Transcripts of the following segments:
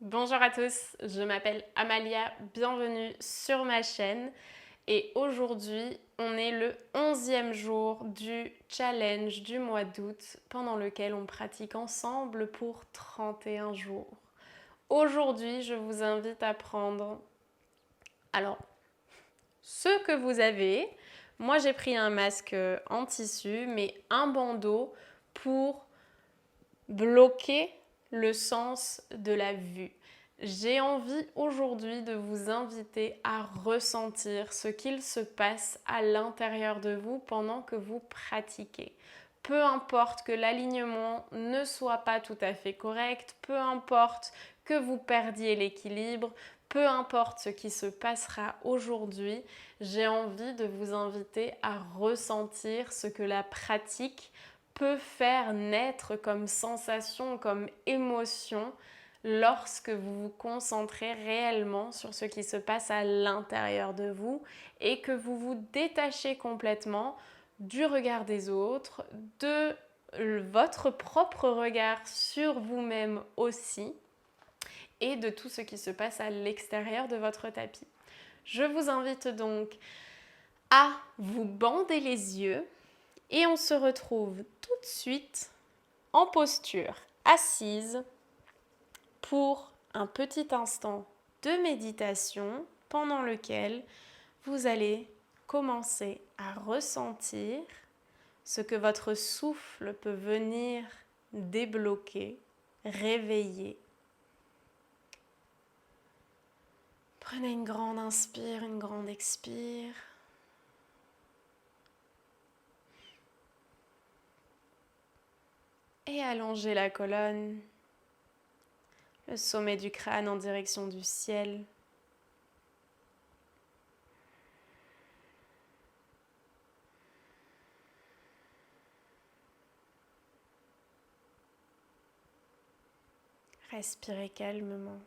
Bonjour à tous, je m'appelle Amalia, bienvenue sur ma chaîne et aujourd'hui on est le 11e jour du challenge du mois d'août pendant lequel on pratique ensemble pour 31 jours. Aujourd'hui je vous invite à prendre ce que vous avez. Moi j'ai pris un masque en tissu mais un bandeau pour bloquer le sens de la vue. J'ai envie aujourd'hui de vous inviter à ressentir ce qu'il se passe à l'intérieur de vous pendant que vous pratiquez. Peu importe que l'alignement ne soit pas tout à fait correct, peu importe que vous perdiez l'équilibre, peu importe ce qui se passera aujourd'hui, j'ai envie de vous inviter à ressentir ce que la pratique peut faire naître comme sensation, comme émotion lorsque vous vous concentrez réellement sur ce qui se passe à l'intérieur de vous et que vous vous détachez complètement du regard des autres, de votre propre regard sur vous-même aussi et de tout ce qui se passe à l'extérieur de votre tapis. Je vous invite donc à vous bander les yeux et on se retrouve tout de suite en posture assise pour un petit instant de méditation pendant lequel vous allez commencer à ressentir ce que votre souffle peut venir débloquer, réveiller. Prenez une grande inspire, une grande expire. Et allongez la colonne, le sommet du crâne en direction du ciel. Respirez calmement.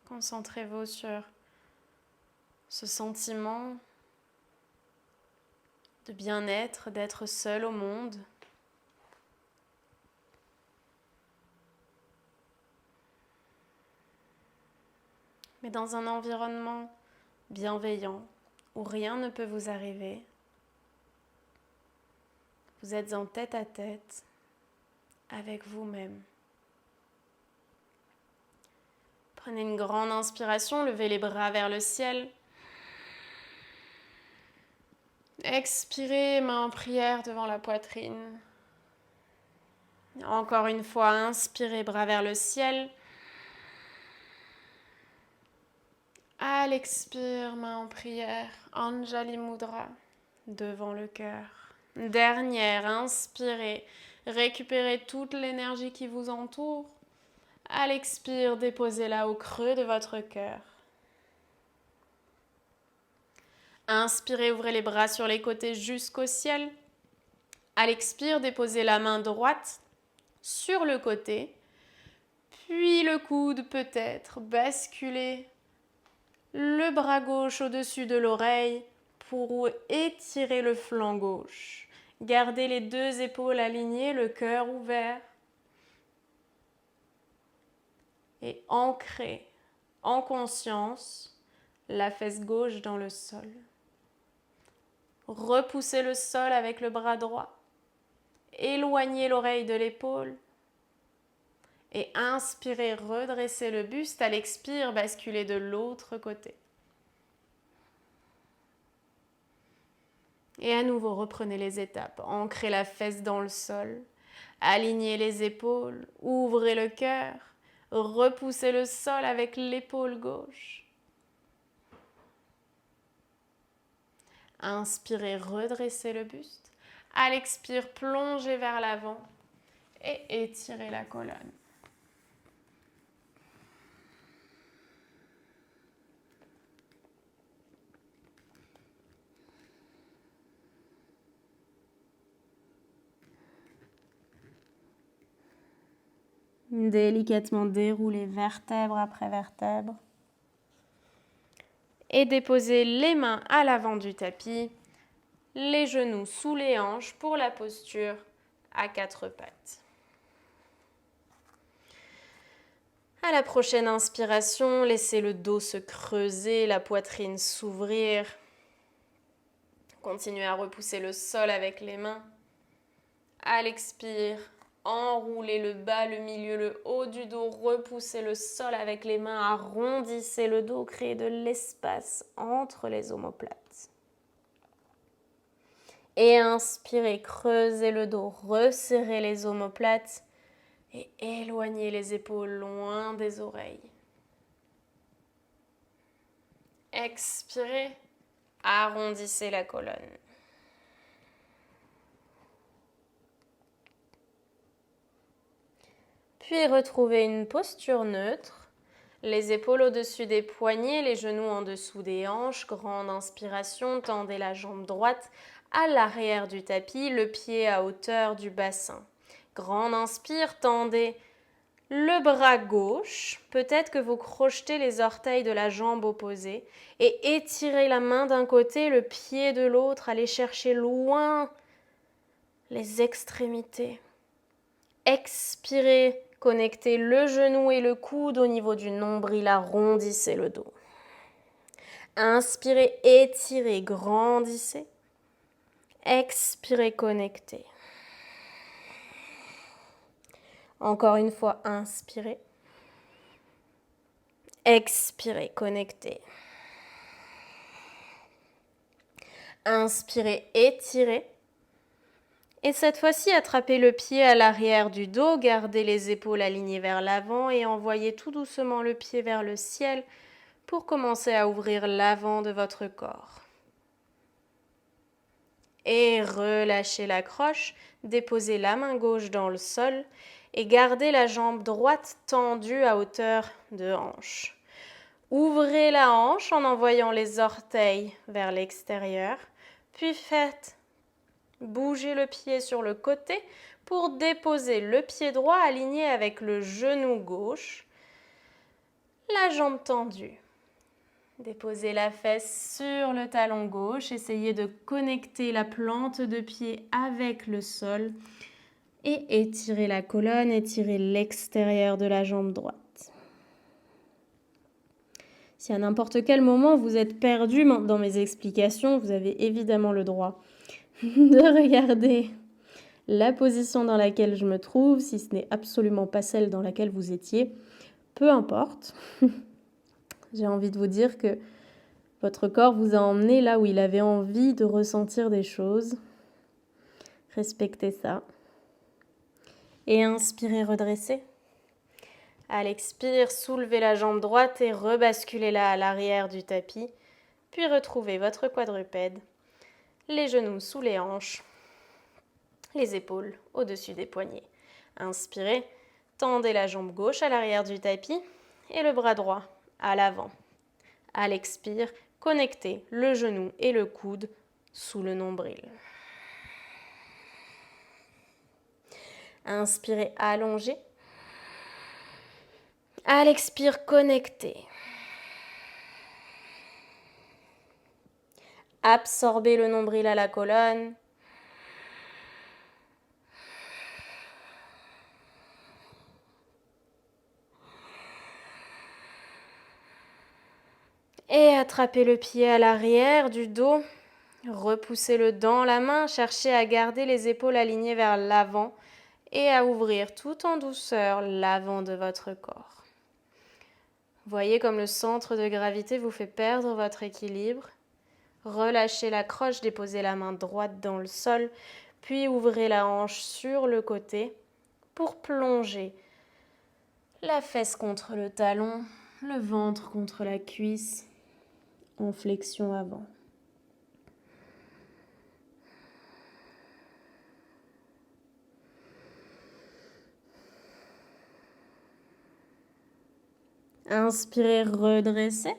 Concentrez-vous sur ce sentiment de bien-être, d'être seul au monde. Mais dans un environnement bienveillant où rien ne peut vous arriver. Vous êtes en tête-à-tête avec vous-même. Prenez une grande inspiration, levez les bras vers le ciel. Expirez, main en prière devant la poitrine. Encore une fois, inspirez, bras vers le ciel. À l'expire, main en prière, Anjali Mudra, devant le cœur. Dernière, inspirez, récupérez toute l'énergie qui vous entoure. À l'expire, déposez-la au creux de votre cœur. Inspirez, ouvrez les bras sur les côtés jusqu'au ciel. À l'expire, déposez la main droite sur le côté, puis le coude peut-être, basculez le bras gauche au-dessus de l'oreille pour étirer le flanc gauche. Gardez les deux épaules alignées, le cœur ouvert. Et ancrez en conscience la fesse gauche dans le sol. Repoussez le sol avec le bras droit. Éloignez l'oreille de l'épaule. Et inspirez, redressez le buste. À l'expire, basculez de l'autre côté. Et à nouveau, reprenez les étapes. Ancrez la fesse dans le sol. Alignez les épaules. Ouvrez le cœur. Repoussez le sol avec l'épaule gauche. Inspirez, redressez le buste. À l'expire, plongez vers l'avant et étirez la colonne. Délicatement déroulez vertèbre après vertèbre. Et déposez les mains à l'avant du tapis, les genoux sous les hanches pour la posture à quatre pattes. À la prochaine inspiration, laissez le dos se creuser, la poitrine s'ouvrir. Continuez à repousser le sol avec les mains. À l'expire, enroulez le bas, le milieu, le haut du dos, repoussez le sol avec les mains, arrondissez le dos, créez de l'espace entre les omoplates. Et inspirez, creusez le dos, resserrez les omoplates et éloignez les épaules loin des oreilles. Expirez, arrondissez la colonne. Puis retrouvez une posture neutre, les épaules au-dessus des poignets, les genoux en dessous des hanches. Grande inspiration, tendez la jambe droite à l'arrière du tapis, le pied à hauteur du bassin. Grande inspire, tendez le bras gauche. Peut-être que vous crochetez les orteils de la jambe opposée et étirez la main d'un côté, le pied de l'autre, allez chercher loin les extrémités. Expirez. Connectez le genou et le coude au niveau du nombril, arrondissez le dos. Inspirez, étirez, grandissez. Expirez, connectez. Encore une fois, inspirez. Expirez, connectez. Inspirez, étirez. Et cette fois-ci, attrapez le pied à l'arrière du dos, gardez les épaules alignées vers l'avant et envoyez tout doucement le pied vers le ciel pour commencer à ouvrir l'avant de votre corps. Et relâchez l'accroche, déposez la main gauche dans le sol et gardez la jambe droite tendue à hauteur de hanche. Ouvrez la hanche en envoyant les orteils vers l'extérieur, puis faites bouger le pied sur le côté pour déposer le pied droit aligné avec le genou gauche, la jambe tendue. Déposez la fesse sur le talon gauche, essayez de connecter la plante de pied avec le sol et étirez la colonne, étirez l'extérieur de la jambe droite. Si à n'importe quel moment vous êtes perdu dans mes explications, vous avez évidemment le droit de regarder la position dans laquelle je me trouve, si ce n'est absolument pas celle dans laquelle vous étiez, peu importe. J'ai envie de vous dire que votre corps vous a emmené là où il avait envie de ressentir des choses. Respectez ça. Et inspirez, redressez. À l'expire, soulevez la jambe droite et rebasculez-la à l'arrière du tapis. Puis retrouvez votre quadrupède. Les genoux sous les hanches, les épaules au-dessus des poignets. Inspirez, tendez la jambe gauche à l'arrière du tapis et le bras droit à l'avant. À l'expire, connectez le genou et le coude sous le nombril. Inspirez, allongez. À l'expire, connectez. Absorbez le nombril à la colonne. Et attrapez le pied à l'arrière du dos. Repoussez-le dans la main. Cherchez à garder les épaules alignées vers l'avant et à ouvrir tout en douceur l'avant de votre corps. Voyez comme le centre de gravité vous fait perdre votre équilibre. Relâchez la croche, déposez la main droite dans le sol, puis ouvrez la hanche sur le côté pour plonger la fesse contre le talon, le ventre contre la cuisse, en flexion avant. Inspirez, redressez.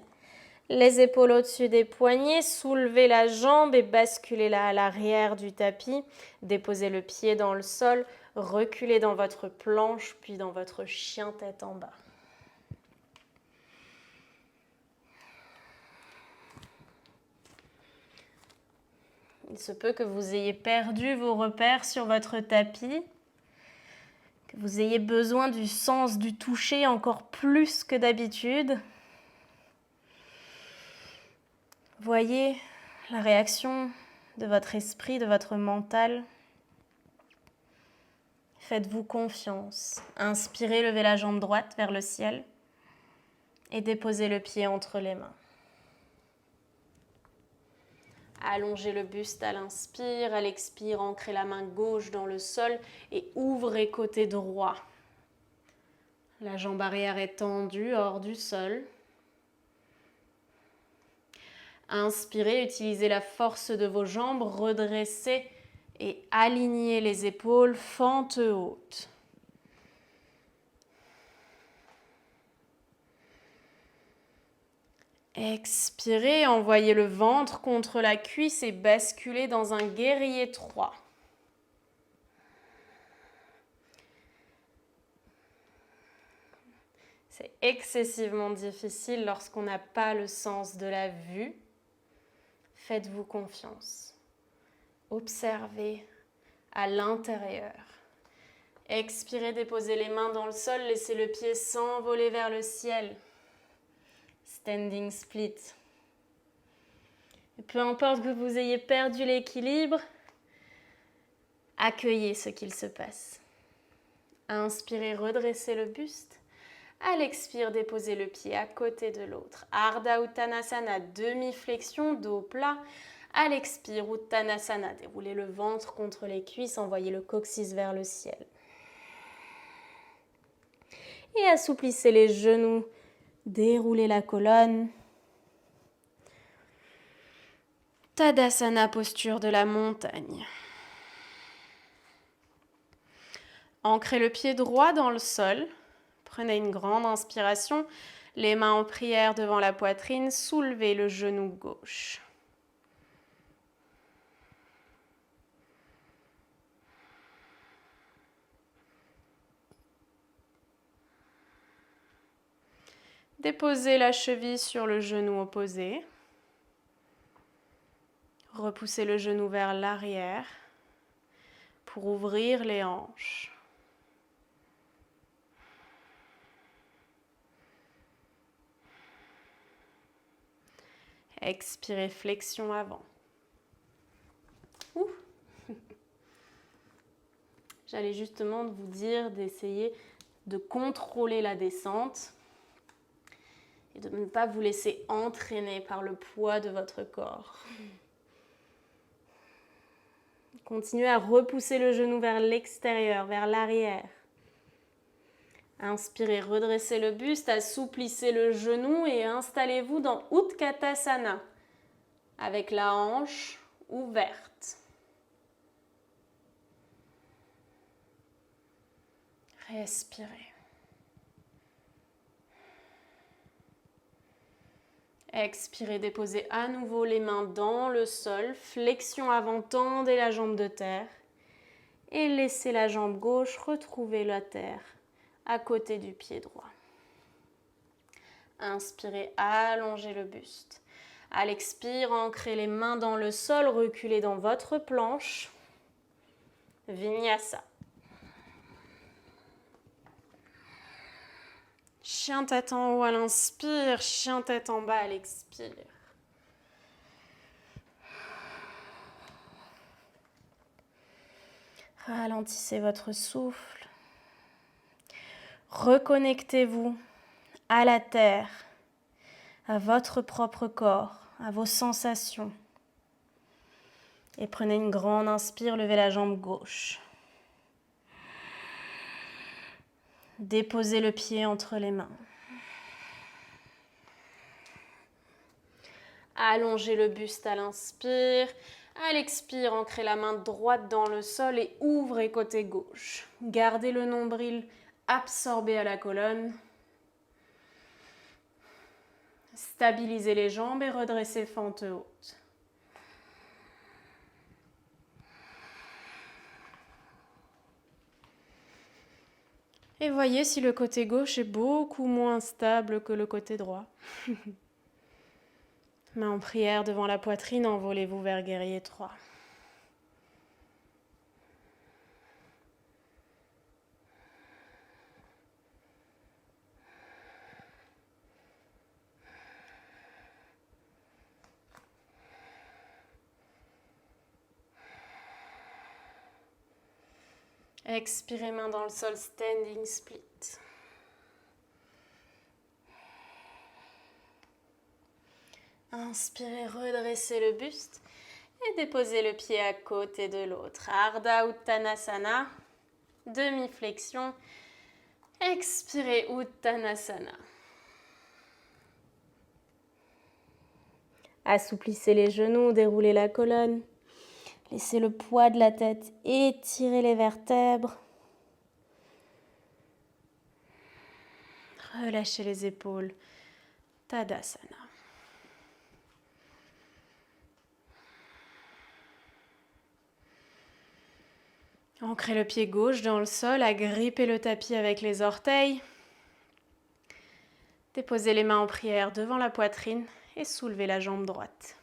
Les épaules au-dessus des poignets, soulevez la jambe et basculez-la à l'arrière du tapis. Déposez le pied dans le sol, reculez dans votre planche, puis dans votre chien tête en bas. Il se peut que vous ayez perdu vos repères sur votre tapis, que vous ayez besoin du sens du toucher encore plus que d'habitude. Voyez la réaction de votre esprit, de votre mental. Faites-vous confiance. Inspirez, levez la jambe droite vers le ciel et déposez le pied entre les mains. Allongez le buste à l'inspire, à l'expire, ancrez la main gauche dans le sol et ouvrez côté droit. La jambe arrière est tendue hors du sol. Inspirez, utilisez la force de vos jambes, redressez et alignez les épaules, fente haute. Expirez, envoyez le ventre contre la cuisse et basculez dans un guerrier 3. C'est excessivement difficile lorsqu'on n'a pas le sens de la vue. Faites-vous confiance. Observez à l'intérieur. Expirez, déposez les mains dans le sol, laissez le pied s'envoler vers le ciel. Standing split. Et peu importe que vous ayez perdu l'équilibre, accueillez ce qu'il se passe. Inspirez, redressez le buste. À l'expire, déposez le pied à côté de l'autre. Ardha Uttanasana, demi-flexion, dos plat. À l'expire, Uttanasana, déroulez le ventre contre les cuisses, envoyez le coccyx vers le ciel. Et assouplissez les genoux, déroulez la colonne. Tadasana, posture de la montagne. Ancrez le pied droit dans le sol. Prenez une grande inspiration, les mains en prière devant la poitrine, soulevez le genou gauche. Déposez la cheville sur le genou opposé. Repoussez le genou vers l'arrière pour ouvrir les hanches. Expirez, flexion avant. Ouh. J'allais justement vous dire d'essayer de contrôler la descente et de ne pas vous laisser entraîner par le poids de votre corps. Continuez à repousser le genou vers l'extérieur, vers l'arrière. Inspirez, redressez le buste, assouplissez le genou et installez-vous dans Utkatasana avec la hanche ouverte. Respirez. Expirez, déposez à nouveau les mains dans le sol. Flexion avant, tendez la jambe de terre. Et laissez la jambe gauche retrouver la terre à côté du pied droit. Inspirez, allongez le buste. À l'expire, ancrez les mains dans le sol, reculez dans votre planche. Vinyasa. Chien tête en haut à l'inspire, chien tête en bas à l'expire. Ralentissez votre souffle. Reconnectez-vous à la terre, à votre propre corps, à vos sensations. Et prenez une grande inspire, levez la jambe gauche. Déposez le pied entre les mains. Allongez le buste à l'inspire. À l'expire, ancrez la main droite dans le sol et ouvrez côté gauche. Gardez le nombril absorbé à la colonne. Stabilisez les jambes et redressez fente haute. Et voyez si le côté gauche est beaucoup moins stable que le côté droit. Main en prière devant la poitrine, envolez-vous vers guerrier 3. Expirez, main dans le sol, standing split. Inspirez, redressez le buste et déposez le pied à côté de l'autre. Ardha Uttanasana, demi-flexion. Expirez, Uttanasana. Assouplissez les genoux, déroulez la colonne. Laissez le poids de la tête étirer les vertèbres. Relâchez les épaules. Tadasana. Ancrez le pied gauche dans le sol, agrippez le tapis avec les orteils. Déposez les mains en prière devant la poitrine et soulevez la jambe droite.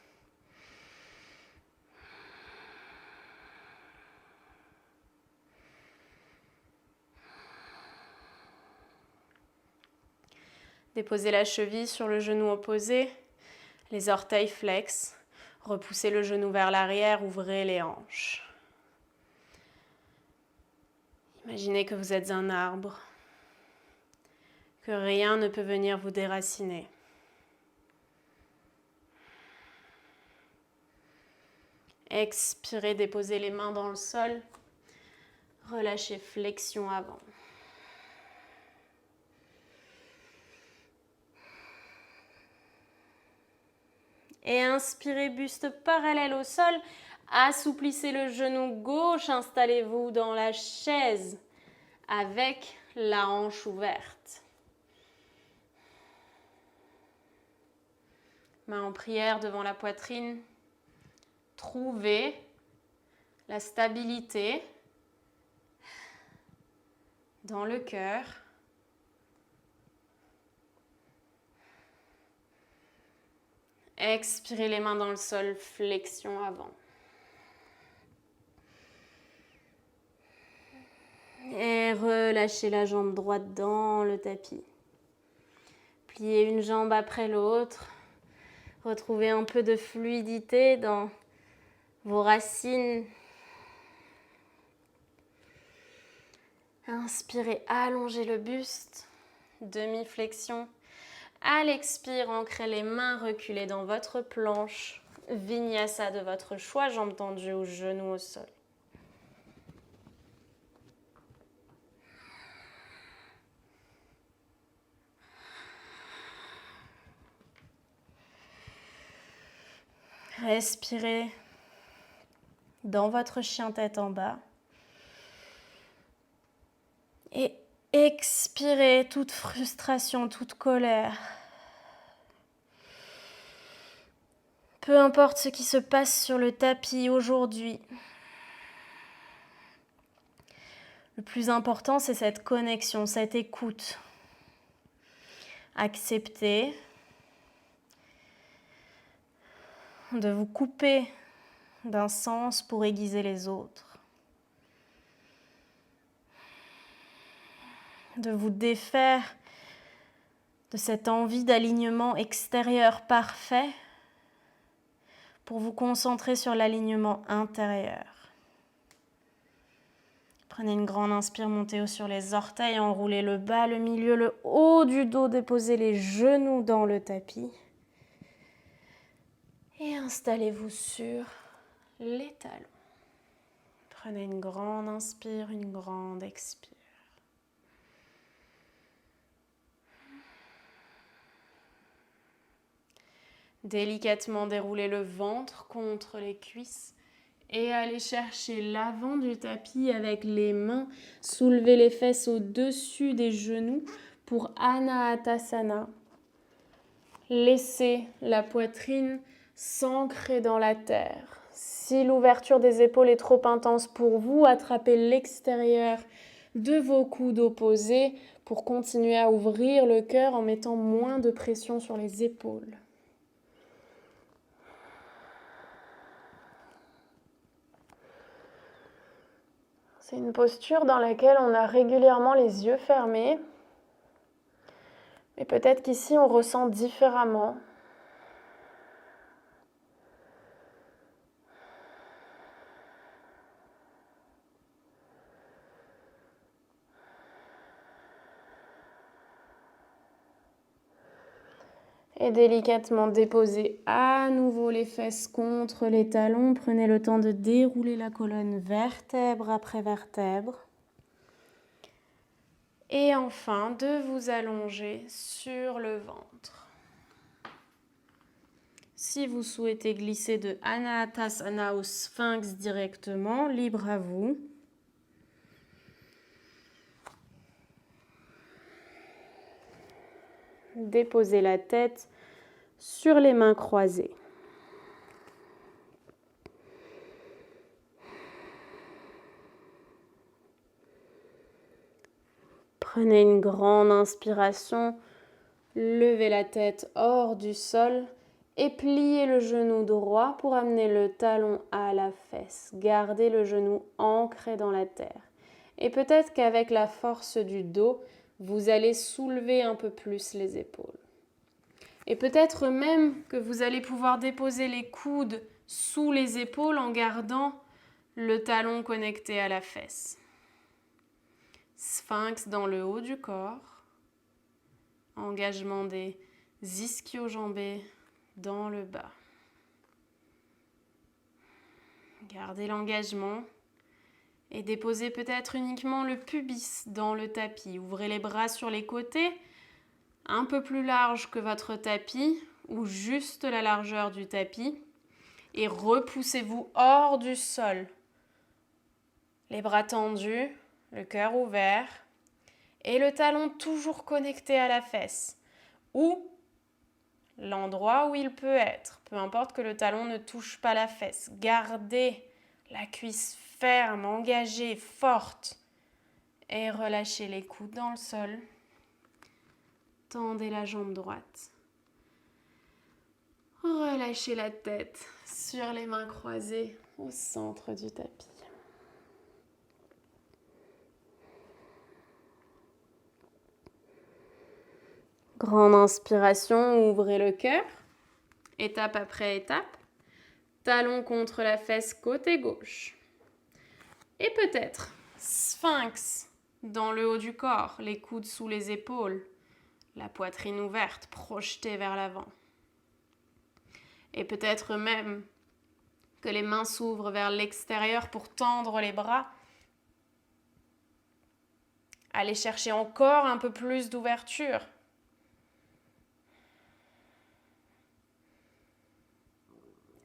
Déposez la cheville sur le genou opposé, les orteils flex. Repoussez le genou vers l'arrière, ouvrez les hanches. Imaginez que vous êtes un arbre, que rien ne peut venir vous déraciner. Expirez, déposez les mains dans le sol. Relâchez, flexion avant. Et inspirez, buste parallèle au sol. Assouplissez le genou gauche. Installez-vous dans la chaise avec la hanche ouverte. Main en prière devant la poitrine. Trouvez la stabilité dans le cœur. Expirez les mains dans le sol, flexion avant. Et relâchez la jambe droite dans le tapis. Pliez une jambe après l'autre. Retrouvez un peu de fluidité dans vos racines. Inspirez, allongez le buste, demi-flexion. À l'expire, ancrez les mains reculées dans votre planche. Vinyasa de votre choix, jambes tendues ou genoux au sol. Respirez dans votre chien tête en bas. Et expirez toute frustration, toute colère. Peu importe ce qui se passe sur le tapis aujourd'hui. Le plus important, c'est cette connexion, cette écoute. Acceptez de vous couper d'un sens pour aiguiser les autres. De vous défaire de cette envie d'alignement extérieur parfait pour vous concentrer sur l'alignement intérieur. Prenez une grande inspire, montez sur les orteils, enroulez le bas, le milieu, le haut du dos, déposez les genoux dans le tapis. Et installez-vous sur les talons. Prenez une grande inspire, une grande expire. Délicatement déroulez le ventre contre les cuisses et allez chercher l'avant du tapis avec les mains. Soulevez les fesses au-dessus des genoux pour Anahatasana. Laissez la poitrine s'ancrer dans la terre. Si l'ouverture des épaules est trop intense pour vous, attrapez l'extérieur de vos coudes opposés pour continuer à ouvrir le cœur en mettant moins de pression sur les épaules. C'est une posture dans laquelle on a régulièrement les yeux fermés. Mais peut-être qu'ici, on ressent différemment. Et délicatement déposez à nouveau les fesses contre les talons. Prenez le temps de dérouler la colonne vertèbre après vertèbre. Et enfin, de vous allonger sur le ventre. Si vous souhaitez glisser de Anahatasana au Sphinx directement, libre à vous. Déposez la tête sur les mains croisées. Prenez une grande inspiration, levez la tête hors du sol et pliez le genou droit pour amener le talon à la fesse. Gardez le genou ancré dans la terre. Et peut-être qu'avec la force du dos, vous allez soulever un peu plus les épaules. Et peut-être même que vous allez pouvoir déposer les coudes sous les épaules en gardant le talon connecté à la fesse. Sphinx dans le haut du corps. Engagement des ischio-jambés dans le bas. Gardez l'engagement et déposez peut-être uniquement le pubis dans le tapis. Ouvrez les bras sur les côtés, un peu plus large que votre tapis ou juste la largeur du tapis et repoussez-vous hors du sol. Les bras tendus, le cœur ouvert et le talon toujours connecté à la fesse ou l'endroit où il peut être. Peu importe que le talon ne touche pas la fesse. Gardez la cuisse ferme, engagée, forte et relâchez les coudes dans le sol. Tendez la jambe droite. Relâchez la tête sur les mains croisées au centre du tapis. Grande inspiration, ouvrez le cœur, étape après étape. Talon contre la fesse côté gauche. Et peut-être sphinx dans le haut du corps, les coudes sous les épaules, la poitrine ouverte, projetée vers l'avant. Et peut-être même que les mains s'ouvrent vers l'extérieur pour tendre les bras. Allez chercher encore un peu plus d'ouverture.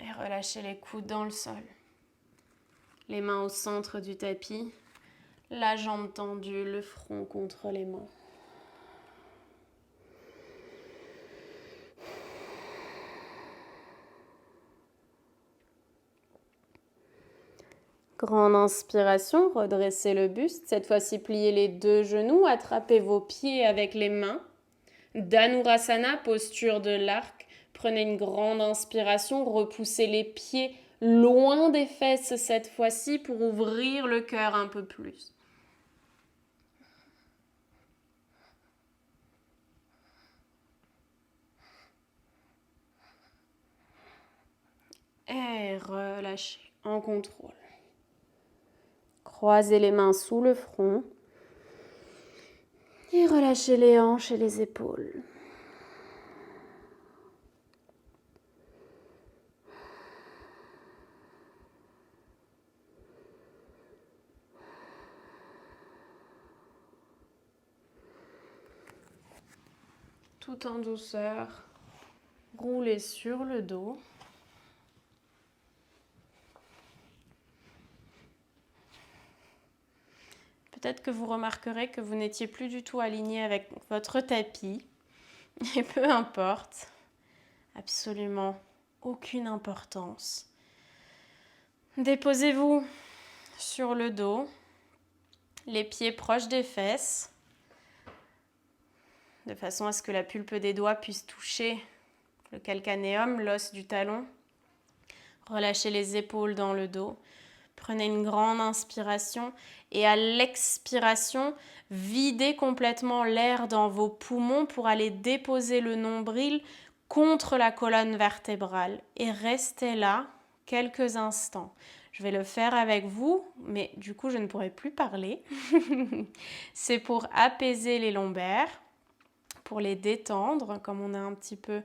Et relâchez les coudes dans le sol. Les mains au centre du tapis, la jambe tendue, le front contre les mains. Grande inspiration, redressez le buste. Cette fois-ci, pliez les deux genoux, attrapez vos pieds avec les mains. Dhanurasana, posture de l'arc. Prenez une grande inspiration, repoussez les pieds loin des fesses cette fois-ci pour ouvrir le cœur un peu plus. Et relâchez en contrôle. Croisez les mains sous le front et relâchez les hanches et les épaules. Tout en douceur, roulez sur le dos. Peut-être que vous remarquerez que vous n'étiez plus du tout aligné avec votre tapis. Et peu importe, absolument aucune importance. Déposez-vous sur le dos, les pieds proches des fesses, de façon à ce que la pulpe des doigts puisse toucher le calcanéum, l'os du talon. Relâchez les épaules dans le dos. Prenez une grande inspiration et à l'expiration, videz complètement l'air dans vos poumons pour aller déposer le nombril contre la colonne vertébrale et restez là quelques instants. Je vais le faire avec vous, mais du coup, je ne pourrai plus parler. C'est pour apaiser les lombaires, pour les détendre, comme on a un petit peu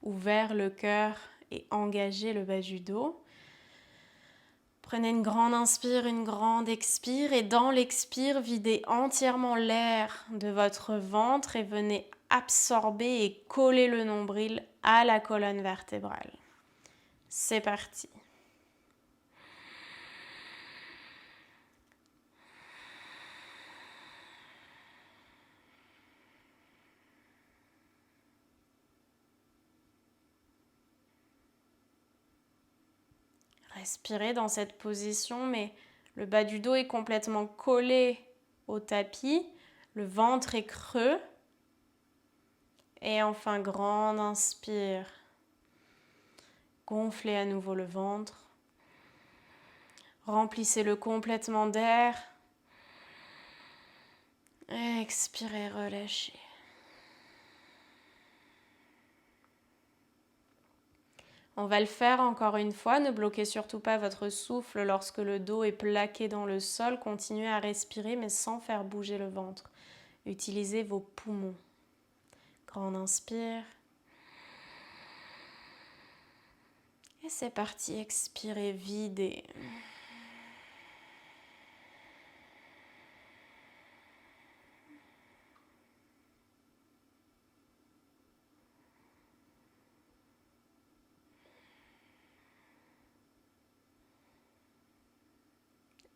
ouvert le cœur et engagé le bas du dos. Prenez une grande inspire, une grande expire et dans l'expire, videz entièrement l'air de votre ventre et venez absorber et coller le nombril à la colonne vertébrale. C'est parti. Respirez dans cette position, mais le bas du dos est complètement collé au tapis, le ventre est creux. Et enfin, grande inspire. Gonflez à nouveau le ventre. Remplissez-le complètement d'air. Expirez, relâchez. On va le faire encore une fois. Ne bloquez surtout pas votre souffle lorsque le dos est plaqué dans le sol. Continuez à respirer mais sans faire bouger le ventre. Utilisez vos poumons. Grande inspire. Et c'est parti, expirez, videz.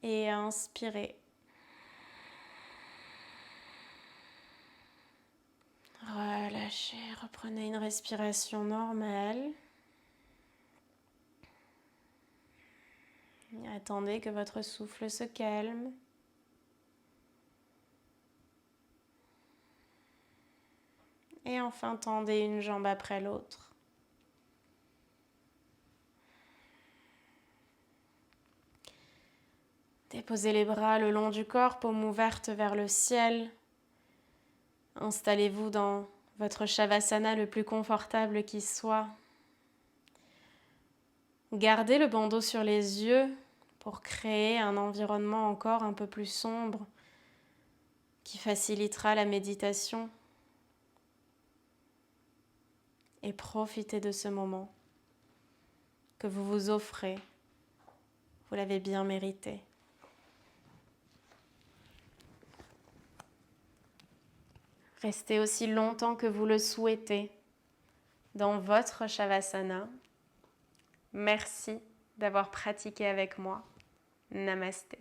Et inspirez. Relâchez, reprenez une respiration normale. Et attendez que votre souffle se calme. Et enfin, tendez une jambe après l'autre. Déposez les bras le long du corps, paume ouverte vers le ciel. Installez-vous dans votre Shavasana le plus confortable qui soit. Gardez le bandeau sur les yeux pour créer un environnement encore un peu plus sombre qui facilitera la méditation. Et profitez de ce moment que vous vous offrez. Vous l'avez bien mérité. Restez aussi longtemps que vous le souhaitez dans votre Shavasana. Merci d'avoir pratiqué avec moi. Namasté.